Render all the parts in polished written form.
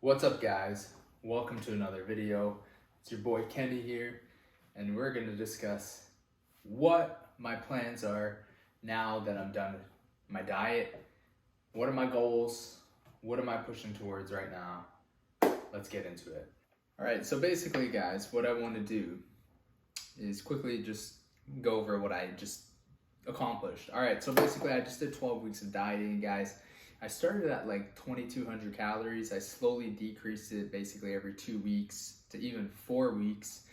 What's up, guys? Welcome to another video. It's your boy Kenny here, and we're going to discuss what my plans are now that I'm done with my diet. What are my goals? What am I pushing towards right now? Let's get into it. All right, so basically, guys, what I want to do is quickly just go over what I just accomplished. All right, so basically I just did 12 weeks of dieting, guys. I started at like 2,200 calories. I slowly decreased it basically every 2 weeks to even 4 weeks,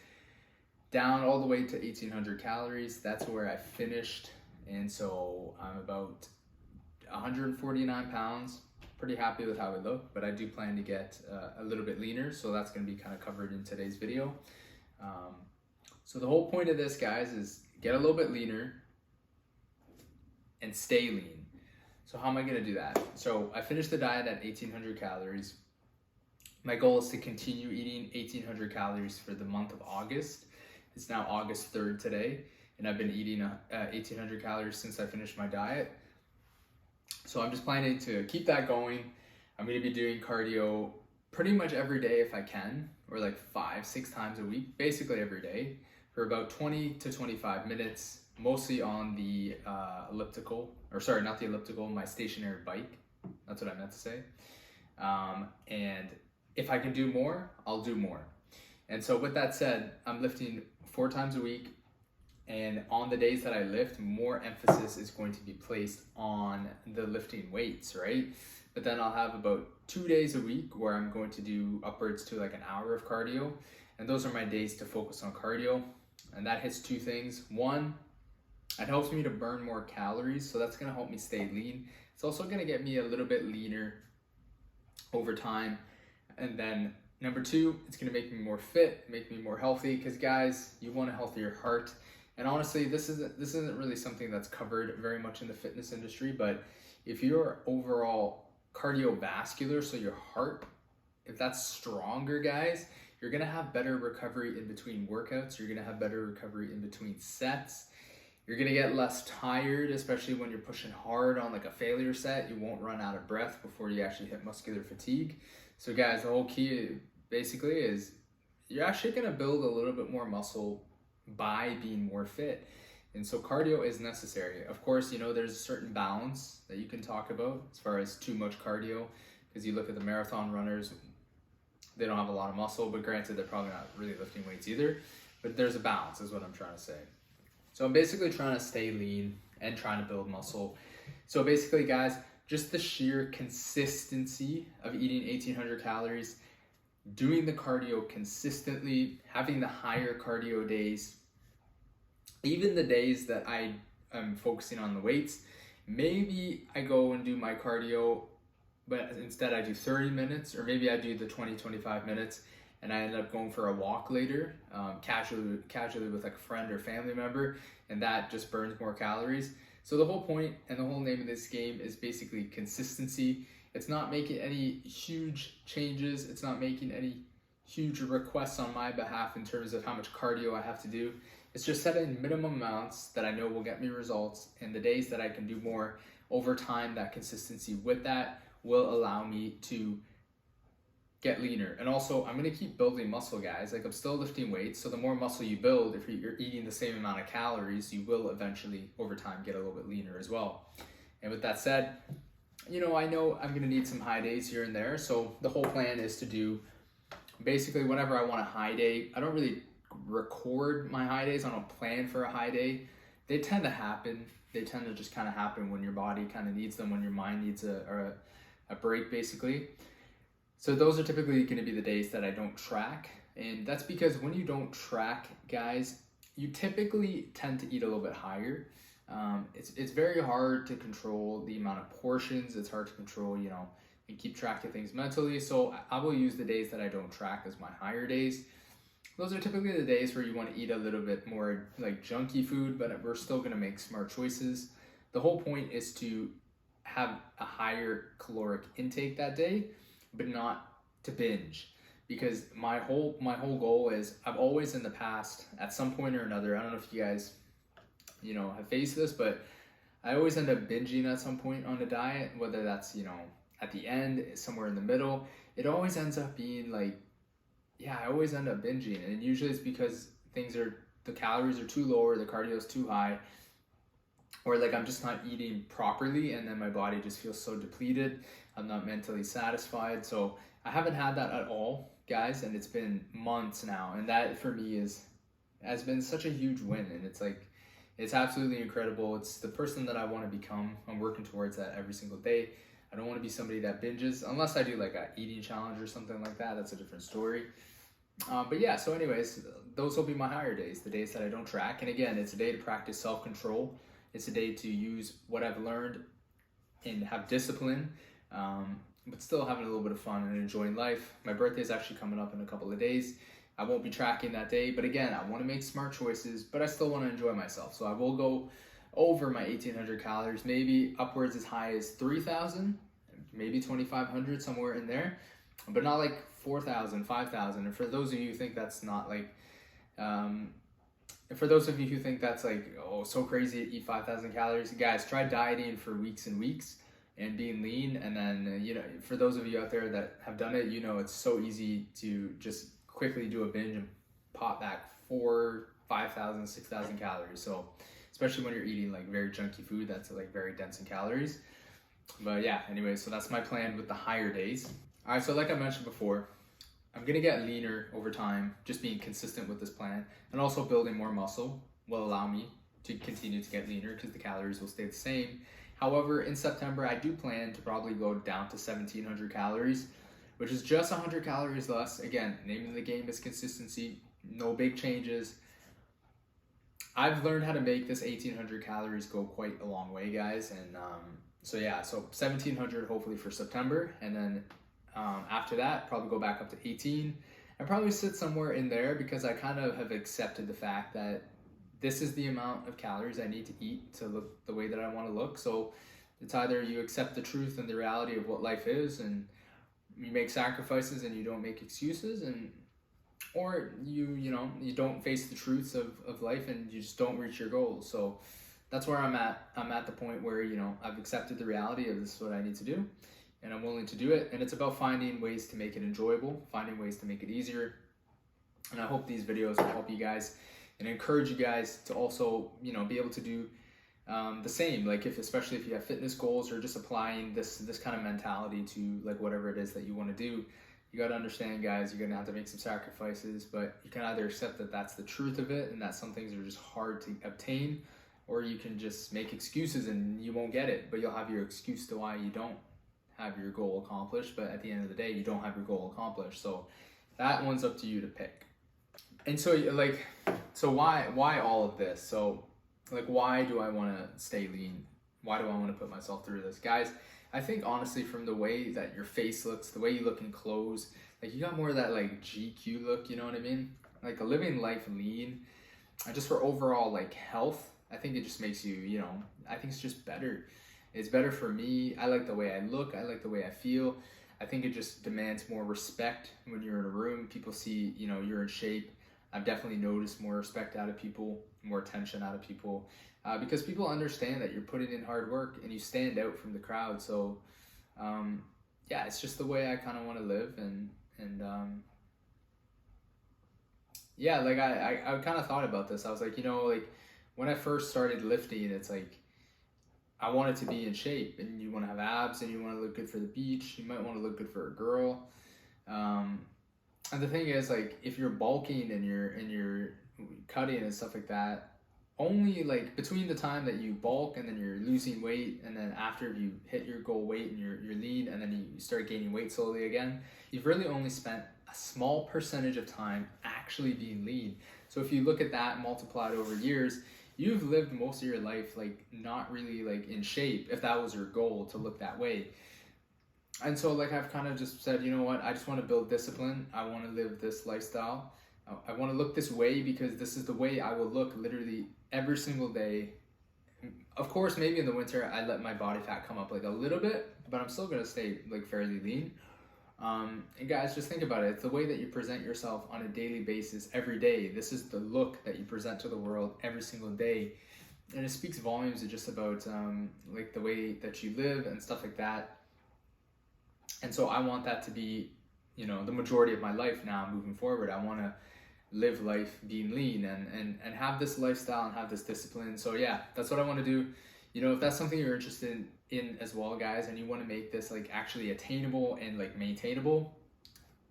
down all the way to 1,800 calories. That's where I finished. And so I'm about 149 pounds. Pretty happy with how I look, but I do plan to get a little bit leaner. So that's gonna be kind of covered in today's video. So the whole point of this, guys, is get a little bit leaner and stay lean. So how am I gonna do that? So I finished the diet at 1,800 calories. My goal is to continue eating 1,800 calories for the month of August. It's now August 3rd today, and I've been eating 1,800 calories since I finished my diet. So I'm just planning to keep that going. I'm gonna be doing cardio pretty much every day if I can, or like 5-6 times a week, basically every day, for about 20 to 25 minutes. Mostly on the my stationary bike. That's what I meant to say. And if I can do more, I'll do more. And so with that said, I'm lifting 4 times a week. And on the days that I lift, more emphasis is going to be placed on the lifting weights, right? But then I'll have about 2 days a week where I'm going to do upwards to like an hour of cardio. And those are my days to focus on cardio. And that hits 2 things. One, it helps me to burn more calories, so that's gonna help me stay lean. It's also gonna get me a little bit leaner over time. And then number 2, it's gonna make me more fit, make me more healthy, because guys, you want a healthier heart. And honestly, this isn't really something that's covered very much in the fitness industry, but if you're overall cardiovascular, so your heart, if that's stronger, guys, you're gonna have better recovery in between workouts, you're gonna have better recovery in between sets. You're gonna get less tired, especially when you're pushing hard on like a failure set. You won't run out of breath before you actually hit muscular fatigue. So guys, the whole key basically is you're actually gonna build a little bit more muscle by being more fit. And so cardio is necessary. Of course, you know, there's a certain balance that you can talk about as far as too much cardio, because you look at the marathon runners, they don't have a lot of muscle, but granted, they're probably not really lifting weights either. But there's a balance is what I'm trying to say. So I'm basically trying to stay lean and trying to build muscle. So basically, guys, just the sheer consistency of eating 1,800 calories, doing the cardio consistently, having the higher cardio days, even the days that I am focusing on the weights, maybe I go and do my cardio, but instead I do 30 minutes, or maybe I do the 20-25 minutes, and I end up going for a walk later, casually with like a friend or family member, and that just burns more calories. So the whole point and the whole name of this game is basically consistency. It's not making any huge changes. It's not making any huge requests on my behalf in terms of how much cardio I have to do. It's just setting minimum amounts that I know will get me results, and the days that I can do more over time, that consistency with that will allow me to get leaner. And also, I'm gonna keep building muscle, guys. Like, I'm still lifting weights, so the more muscle you build, if you're eating the same amount of calories, you will eventually, over time, get a little bit leaner as well. And with that said, you know I'm gonna need some high days here and there, so the whole plan is to do basically whenever I want a high day. I don't really record my high days. I don't plan for a high day. They tend to happen. They tend to just kind of happen when your body kind of needs them, when your mind needs a break, basically. So those are typically going to be the days that I don't track. And that's because when you don't track, guys, you typically tend to eat a little bit higher. It's very hard to control the amount of portions. It's hard to control, and keep track of things mentally. So I will use the days that I don't track as my higher days. Those are typically the days where you want to eat a little bit more like junky food, but we're still going to make smart choices. The whole point is to have a higher caloric intake that day, but not to binge, because my whole goal is, I've always in the past, at some point or another, I don't know if you guys have faced this, but I always end up binging at some point on a diet, whether that's at the end, somewhere in the middle, it always ends up being like, yeah, I always end up binging. And usually it's because the calories are too low or the cardio is too high, or like I'm just not eating properly, and then my body just feels so depleted. I'm not mentally satisfied. So I haven't had that at all, guys, and it's been months now, and that for me has been such a huge win. And it's like, it's absolutely incredible. It's the person that I want to become. I'm working towards that every single day. I don't want to be somebody that binges, unless I do like a eating challenge or something like that. That's a different story. But yeah, so anyways, those will be my higher days, the days that I don't track. And again, it's a day to practice self-control. It's a day to use what I've learned and have discipline, but still having a little bit of fun and enjoying life. My birthday is actually coming up in a couple of days. I won't be tracking that day, but again, I want to make smart choices, but I still want to enjoy myself. So I will go over my 1,800 calories, maybe upwards as high as 3,000, maybe 2,500, somewhere in there, but not like 4,000, 5,000. And for those of you who think that's not like, for those of you who think that's like, oh, so crazy to eat 5,000 calories, guys, try dieting for weeks and weeks and being lean. And then, for those of you out there that have done it, it's so easy to just quickly do a binge and pop back 4,000, 5,000, 6,000 calories. So especially when you're eating like very junky food that's like very dense in calories. But yeah, anyway, so that's my plan with the higher days. All right, so like I mentioned before, I'm gonna get leaner over time. Just being consistent with this plan, and also building more muscle will allow me to continue to get leaner because the calories will stay the same. However, in September, I do plan to probably go down to 1,700 calories, which is just 100 calories less. Again, name of the game is consistency, no big changes. I've learned how to make this 1,800 calories go quite a long way, guys. And so 1,700 hopefully for September, and then after that, probably go back up to 18 and probably sit somewhere in there, because I kind of have accepted the fact that this is the amount of calories I need to eat to look the way that I want to look. So it's either you accept the truth and the reality of what life is, and you make sacrifices and you don't make excuses, or you don't face the truths of life and you just don't reach your goals. So that's where I'm at. I'm at the point where, I've accepted the reality of this is what I need to do, and I'm willing to do it. And it's about finding ways to make it enjoyable, finding ways to make it easier. And I hope these videos will help you guys and encourage you guys to also, be able to do the same. Like especially if you have fitness goals, or just applying this kind of mentality to like whatever it is that you want to do. You got to understand, guys, you're going to have to make some sacrifices, but you can either accept that that's the truth of it and that some things are just hard to obtain, or you can just make excuses and you won't get it, but you'll have your excuse to why you don't have your goal accomplished. But at the end of the day, you don't have your goal accomplished. So that one's up to you to pick. And so why all of this? So like, why do I want to stay lean? Why do I want to put myself through this? Guys, I think honestly, from the way that your face looks, the way you look in clothes, like you got more of that like GQ look, you know what I mean? Like a living life lean, and just for overall like health, I think it just makes you, I think it's just better. It's better for me. I like the way I look. I like the way I feel. I think it just demands more respect when you're in a room. People see, you're in shape. I've definitely noticed more respect out of people, more attention out of people, because people understand that you're putting in hard work and you stand out from the crowd. So, it's just the way I kind of want to live. I kind of thought about this. I was like, when I first started lifting, it's like, I wanted to be in shape, and you want to have abs, and you want to look good for the beach. You might want to look good for a girl. And the thing is, like, if you're bulking and you're cutting and stuff like that, only like between the time that you bulk and then you're losing weight, and then after you hit your goal weight and you're lean, and then you start gaining weight slowly again, you've really only spent a small percentage of time actually being lean. So if you look at that multiplied over years, you've lived most of your life like not really like in shape, if that was your goal to look that way. And so like I've kind of just said, you know what, I just want to build discipline. I want to live this lifestyle. I want to look this way because this is the way I will look literally every single day. Of course, maybe in the winter I let my body fat come up like a little bit, but I'm still going to stay like fairly lean. And guys, just think about it. It's the way that you present yourself on a daily basis every day. This is the look that you present to the world every single day. And it speaks volumes just about like the way that you live and stuff like that. And so I want that to be, you know, the majority of my life now moving forward. I want to live life being lean and have this lifestyle and have this discipline. So yeah, that's what I want to do. You know, if that's something you're interested in as well, guys, and you want to make this like actually attainable and like maintainable,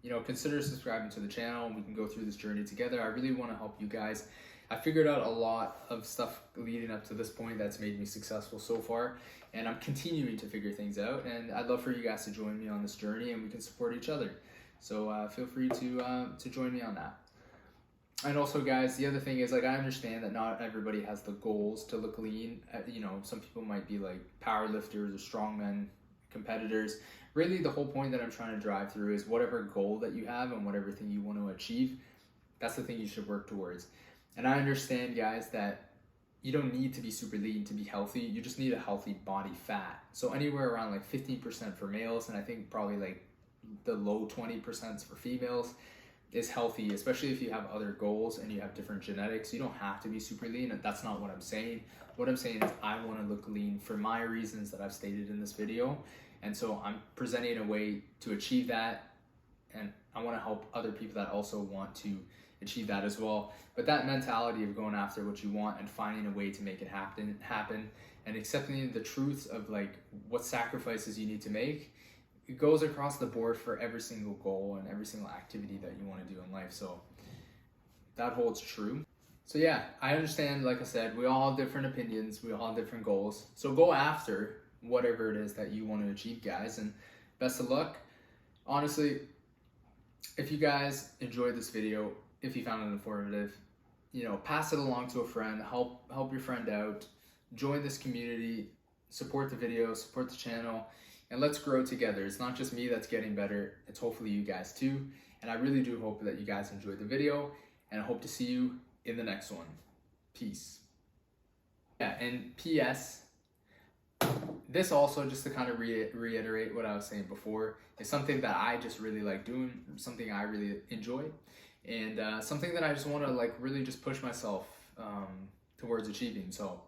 you know, consider subscribing to the channel and we can go through this journey together. I really want to help you guys. I figured out a lot of stuff leading up to this point that's made me successful so far, and I'm continuing to figure things out, and I'd love for you guys to join me on this journey and we can support each other. So feel free to join me on that. And also, guys, the other thing is, like, I understand that not everybody has the goals to look lean. You know, some people might be like power lifters or strongmen competitors. Really, the whole point that I'm trying to drive through is whatever goal that you have and whatever thing you want to achieve, that's the thing you should work towards. And I understand, guys, that you don't need to be super lean to be healthy. You just need a healthy body fat. So anywhere around like 15% for males, and I think probably like the low 20% for females is healthy, especially if you have other goals and you have different genetics. You don't have to be super lean, and that's not what I'm saying. What I'm saying is I want to look lean for my reasons that I've stated in this video. And so I'm presenting a way to achieve that, and I want to help other people that also want to achieve that as well. But that mentality of going after what you want and finding a way to make it happen and accepting the truths of like what sacrifices you need to make, it goes across the board for every single goal and every single activity that you want to do in life. So that holds true. So yeah, I understand, like I said, we all have different opinions, we all have different goals. So go after whatever it is that you want to achieve, guys, and best of luck. Honestly, if you guys enjoyed this video, if you found it informative, you know, pass it along to a friend, help your friend out, join this community, support the video, support the channel, and let's grow together. It's not just me that's getting better, it's hopefully you guys too. And I really do hope that you guys enjoyed the video, and I hope to see you in the next one. Peace. Yeah, and P.S. This also, just to kind of reiterate what I was saying before, is something that I just really like doing, something I really enjoy, and something that I just want to like really just push myself towards achieving. So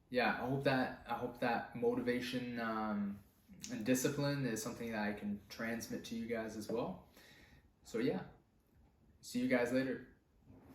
yeah, I hope that motivation and discipline is something that I can transmit to you guys as well. So yeah, see you guys later.